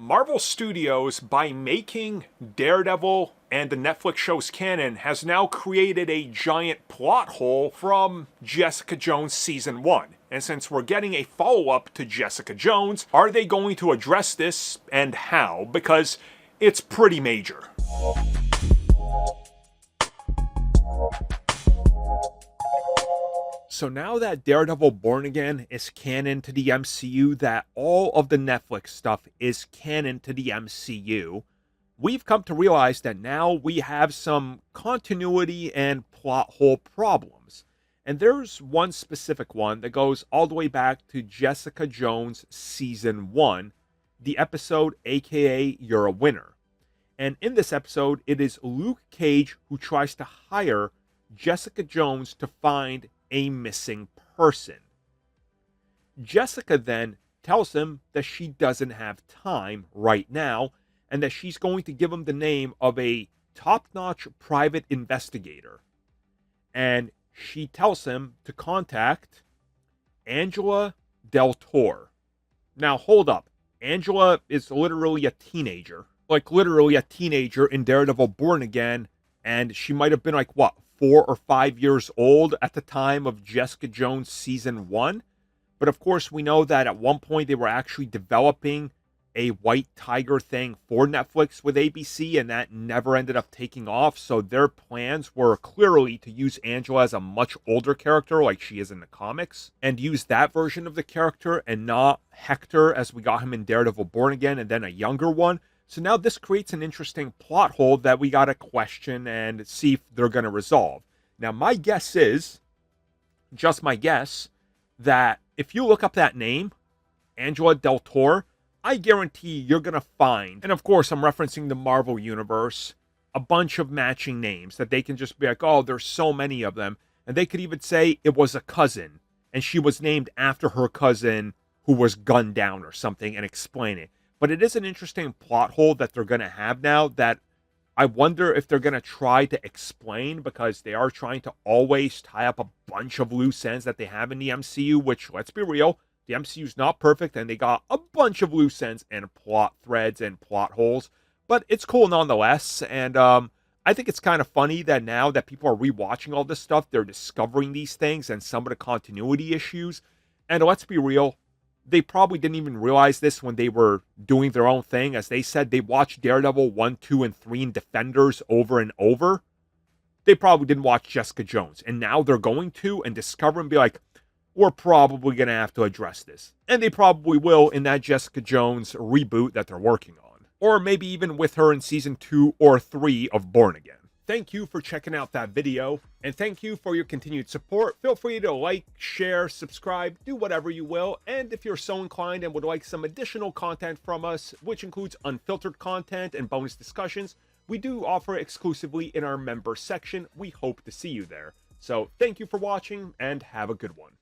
Marvel Studios, by making Daredevil and the Netflix show's canon, has now created a giant plot hole from Jessica Jones Season 1. And since we're getting a follow-up to Jessica Jones, are they going to address this, and how? Because it's pretty major. So now that Daredevil Born Again is canon to the MCU, that all of the Netflix stuff is canon to the MCU, we've come to realize that now we have some continuity and plot hole problems. And there's one specific one that goes all the way back to Jessica Jones Season 1, the episode aka You're a Winner. And in this episode, it is Luke Cage who tries to hire Jessica Jones to find a missing person. Jessica then tells him that she doesn't have time right now and that she's going to give him the name of a top-notch private investigator. And she tells him to contact Angela Del Toro. Now, hold up. Angela is literally a teenager. Like, literally a teenager in Daredevil Born Again, and she might have been like, what, 4 or 5 years old at the time of Jessica Jones Season 1. But of course, we know that at one point they were actually developing a White Tiger thing for Netflix with ABC, and that never ended up taking off. So their plans were clearly to use Angela as a much older character like she is in the comics, and use that version of the character and not Hector as we got him in Daredevil Born Again, and then a younger one. So now this creates an interesting plot hole that we got to question and see if they're going to resolve. Now, my guess is, just my guess, that if you look up that name, Angela Del Toro, I guarantee you're going to find, and of course I'm referencing the Marvel Universe, a bunch of matching names that they can just be like, oh, there's so many of them. And they could even say it was a cousin, and she was named after her cousin who was gunned down or something, and explain it. But it is an interesting plot hole that they're going to have now that I wonder if they're going to try to explain, because they are trying to always tie up a bunch of loose ends that they have in the MCU, which, let's be real, the MCU is not perfect, and they got a bunch of loose ends and plot threads and plot holes. But it's cool nonetheless, and I think it's kind of funny that now that people are rewatching all this stuff, they're discovering these things and some of the continuity issues. And let's be real, they probably didn't even realize this when they were doing their own thing. As they said, they watched Daredevil 1, 2, and 3 and Defenders over and over. They probably didn't watch Jessica Jones. And now they're going to and discover and be like, we're probably going to have to address this. And they probably will in that Jessica Jones reboot that they're working on. Or maybe even with her in Season 2 or 3 of Born Again. Thank you for checking out that video, and thank you for your continued support. Feel free to like, share, subscribe, do whatever you will, and if you're so inclined and would like some additional content from us, which includes unfiltered content and bonus discussions, we do offer exclusively in our member section. We hope to see you there. So thank you for watching, and have a good one.